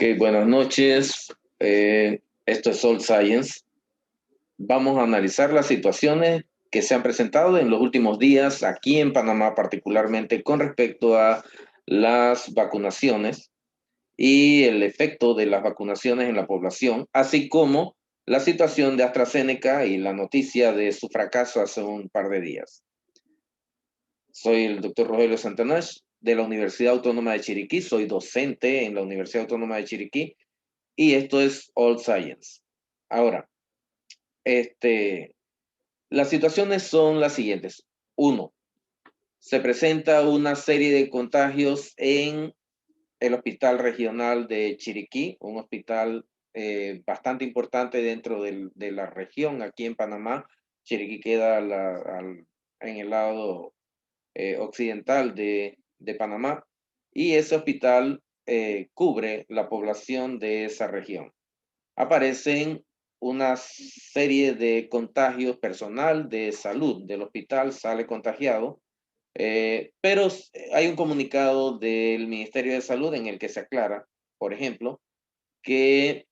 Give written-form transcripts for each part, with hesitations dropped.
Ok, buenas noches. Esto es All Science. Vamos a analizar las situaciones que se han presentado en los últimos días aquí en Panamá, particularmente con respecto a las vacunaciones y el efecto de las vacunaciones en la población, así como la situación de AstraZeneca y la noticia de su fracaso hace un par de días. Soy el doctor Rogelio Santanash de la Universidad Autónoma de Chiriquí. Soy docente en la Universidad Autónoma de Chiriquí y esto es All Science. Ahora, las situaciones son las siguientes. Uno, se presenta una serie de contagios en el Hospital Regional de Chiriquí, un hospital bastante importante dentro de la región aquí en Panamá. Chiriquí queda en el lado occidental de Panamá y ese hospital cubre la población de esa región. Aparecen una serie de contagios personal de salud del hospital, sale contagiado, pero hay un comunicado del Ministerio de Salud en el que se aclara, por ejemplo, que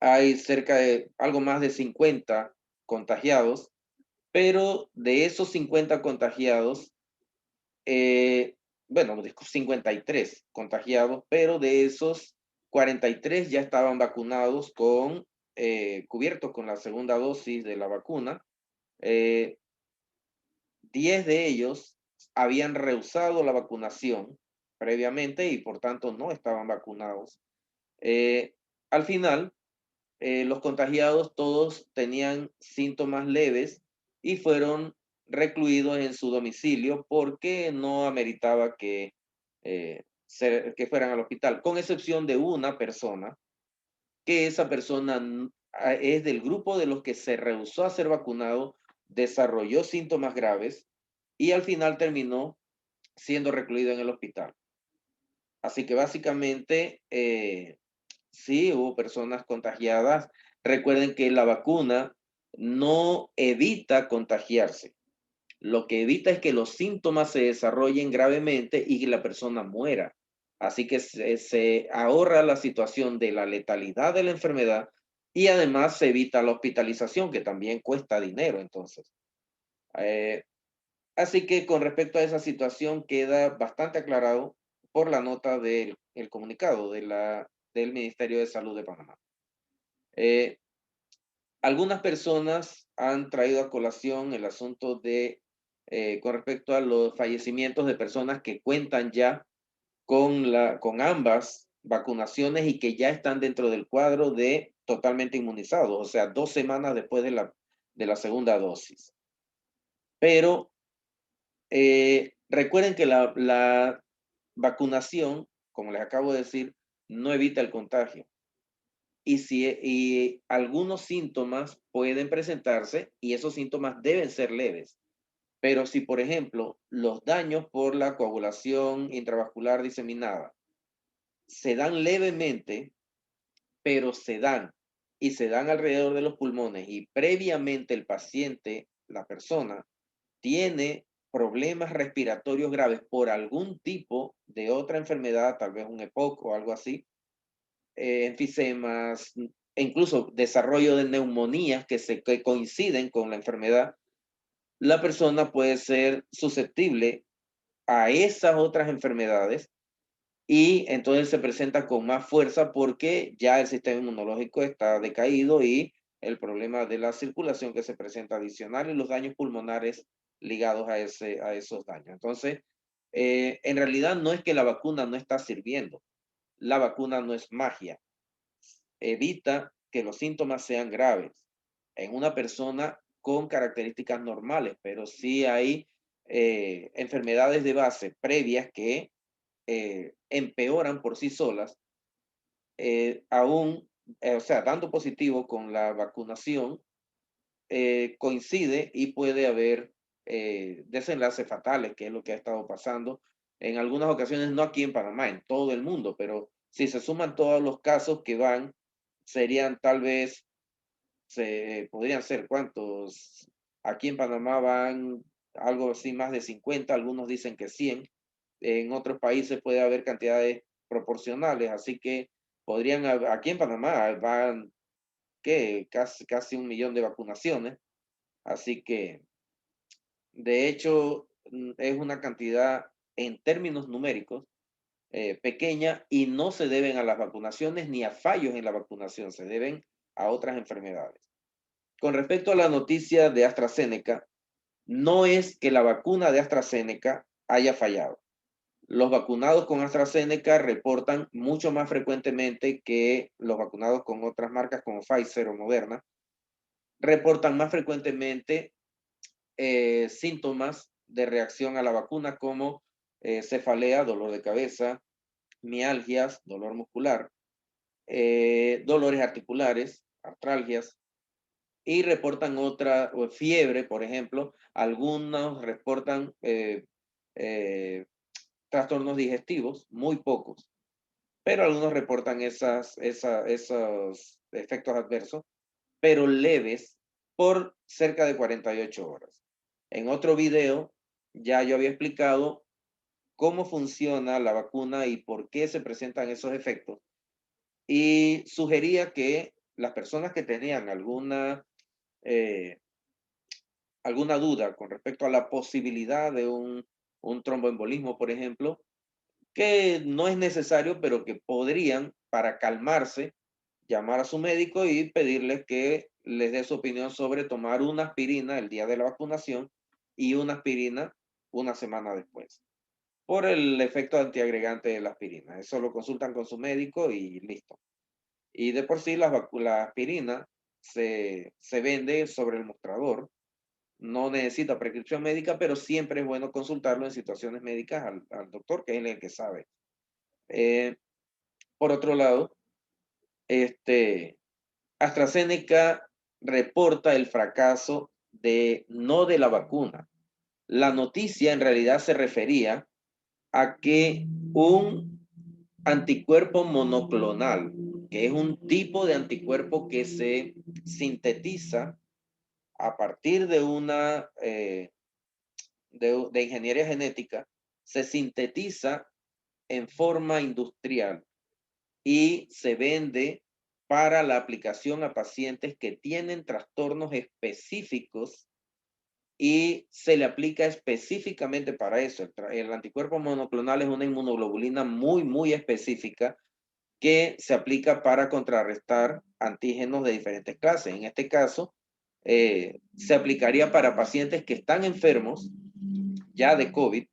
hay cerca de algo más de 50 contagiados, pero de esos 50 contagiados, bueno, 53 contagiados, pero de esos 43 ya estaban vacunados cubiertos con la segunda dosis de la vacuna. 10 de ellos habían rehusado la vacunación previamente y por tanto no estaban vacunados. Al final, los contagiados todos tenían síntomas leves y fueron recluidos en su domicilio porque no ameritaba que fueran al hospital, con excepción de una persona, que esa persona es del grupo de los que se rehusó a ser vacunado, desarrolló síntomas graves y al final terminó siendo recluido en el hospital. Así que básicamente, sí, hubo personas contagiadas. Recuerden que la vacuna no evita contagiarse. Lo que evita es que los síntomas se desarrollen gravemente y que la persona muera. Así que se ahorra la situación de la letalidad de la enfermedad y además se evita la hospitalización, que también cuesta dinero. Entonces, eh, así que con respecto a esa situación queda bastante aclarado por la nota del el comunicado del Ministerio de Salud de Panamá. Algunas personas han traído a colación el asunto con respecto a los fallecimientos de personas que cuentan ya con ambas vacunaciones y que ya están dentro del cuadro de totalmente inmunizados, o sea, 2 semanas después de la segunda dosis. Pero recuerden que la vacunación, como les acabo de decir, no evita el contagio. Y algunos síntomas pueden presentarse y esos síntomas deben ser leves. Pero si, por ejemplo, los daños por la coagulación intravascular diseminada se dan levemente, pero y se dan alrededor de los pulmones y previamente el paciente, la persona, tiene problemas respiratorios graves por algún tipo de otra enfermedad, tal vez un EPOC o algo así, enfisemas, e incluso desarrollo de neumonías que coinciden con la enfermedad, la persona puede ser susceptible a esas otras enfermedades y entonces se presenta con más fuerza porque ya el sistema inmunológico está decaído y el problema de la circulación que se presenta adicional y los daños pulmonares ligados a esos daños. Entonces, en realidad no es que la vacuna no está sirviendo, la vacuna no es magia, evita que los síntomas sean graves en una persona con características normales, pero sí hay enfermedades de base previas que empeoran por sí solas, o sea, dando positivo con la vacunación, coincide y puede haber desenlaces fatales, que es lo que ha estado pasando en algunas ocasiones, no aquí en Panamá, en todo el mundo, pero si se suman todos los casos que van, serían tal vez, podrían ser cuántos, aquí en Panamá van algo así más de 50, algunos dicen que 100, en otros países puede haber cantidades proporcionales, así que podrían, aquí en Panamá van, ¿qué? Casi 1 millón de vacunaciones. Así que, de hecho, es una cantidad en términos numéricos pequeña y no se deben a las vacunaciones ni a fallos en la vacunación, se deben a otras enfermedades. Con respecto a la noticia de AstraZeneca, no es que la vacuna de AstraZeneca haya fallado. Los vacunados con AstraZeneca reportan mucho más frecuentemente que los vacunados con otras marcas como Pfizer o Moderna, reportan más frecuentemente síntomas de reacción a la vacuna como cefalea, dolor de cabeza, mialgias, dolor muscular, dolores articulares, artralgias, y reportan otra, fiebre, por ejemplo. Algunos reportan eh, trastornos digestivos, muy pocos, pero algunos reportan esos efectos adversos, pero leves, por cerca de 48 horas. En otro video ya yo había explicado cómo funciona la vacuna y por qué se presentan esos efectos, y sugería que las personas que tenían eh, alguna duda con respecto a la posibilidad de un tromboembolismo, por ejemplo, que no es necesario, pero que podrían, para calmarse, llamar a su médico y pedirles que les dé su opinión sobre tomar una aspirina el día de la vacunación y una aspirina una semana después, por el efecto antiagregante de la aspirina. Eso lo consultan con su médico y listo. Y de por sí la aspirina se vende sobre el mostrador, no necesita prescripción médica, pero siempre es bueno consultarlo en situaciones médicas al doctor, que es el que sabe. Eh, por otro lado, AstraZeneca reporta el fracaso no de la vacuna. La noticia en realidad se refería a que un anticuerpo monoclonal, que es un tipo de anticuerpo que se sintetiza a partir de de ingeniería genética, se sintetiza en forma industrial y se vende para la aplicación a pacientes que tienen trastornos específicos y se le aplica específicamente para eso. El anticuerpo monoclonal es una inmunoglobulina muy, muy específica que se aplica para contrarrestar antígenos de diferentes clases. En este caso, se aplicaría para pacientes que están enfermos ya de COVID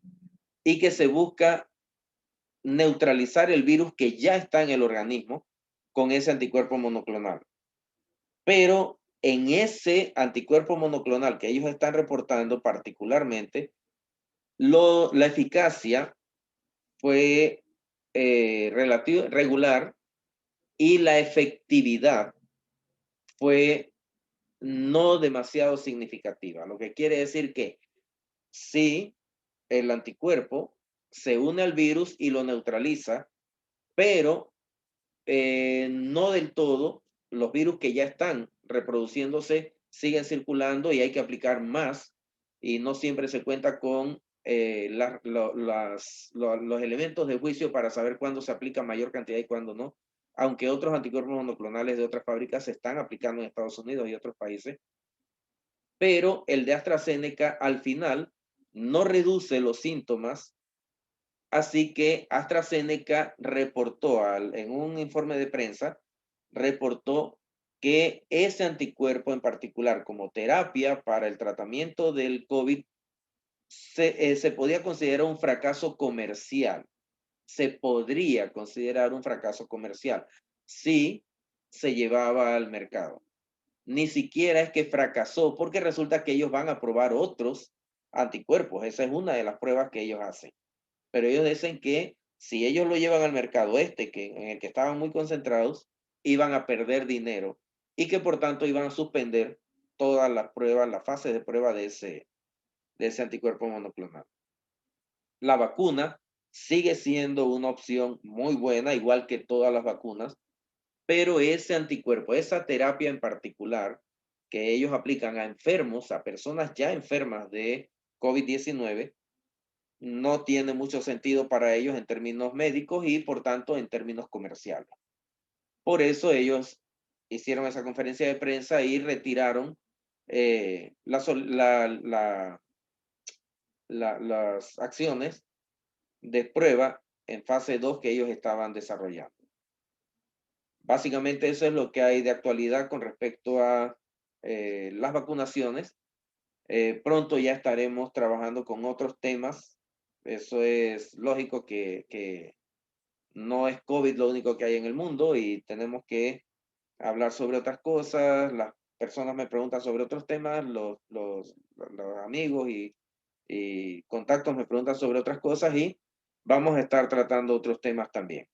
y que se busca neutralizar el virus que ya está en el organismo con ese anticuerpo monoclonal. Pero en ese anticuerpo monoclonal que ellos están reportando particularmente, la eficacia fue regular y la efectividad fue no demasiado significativa, lo que quiere decir que sí, el anticuerpo se une al virus y lo neutraliza, pero no del todo. Los virus que ya están reproduciéndose siguen circulando y hay que aplicar más, y no siempre se cuenta con los elementos de juicio para saber cuándo se aplica mayor cantidad y cuándo no, aunque otros anticuerpos monoclonales de otras fábricas se están aplicando en Estados Unidos y otros países, pero el de AstraZeneca al final no reduce los síntomas. Así que AstraZeneca reportó en un informe de prensa, reportó que ese anticuerpo en particular como terapia para el tratamiento del COVID se podía considerar un fracaso comercial. Se podría considerar un fracaso comercial si se llevaba al mercado. Ni siquiera es que fracasó, porque resulta que ellos van a probar otros anticuerpos. Esa es una de las pruebas que ellos hacen. Pero ellos dicen que si ellos lo llevan al mercado en el que estaban muy concentrados, iban a perder dinero y que por tanto iban a suspender todas las pruebas, las fases de prueba de ese anticuerpo monoclonal. La vacuna sigue siendo una opción muy buena, igual que todas las vacunas, pero ese anticuerpo, esa terapia en particular que ellos aplican a enfermos, a personas ya enfermas de COVID-19, no tiene mucho sentido para ellos en términos médicos y por tanto en términos comerciales. Por eso ellos hicieron esa conferencia de prensa y retiraron las acciones de prueba en fase 2 que ellos estaban desarrollando. Básicamente eso es lo que hay de actualidad con respecto a las vacunaciones. Pronto ya estaremos trabajando con otros temas. Eso es lógico que no es COVID lo único que hay en el mundo y tenemos que hablar sobre otras cosas. Las personas me preguntan sobre otros temas, los amigos y contactos me preguntan sobre otras cosas y vamos a estar tratando otros temas también.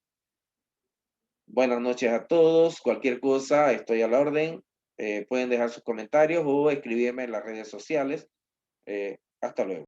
Buenas noches a todos. Cualquier cosa, estoy a la orden. Pueden dejar sus comentarios o escribirme en las redes sociales. Hasta luego.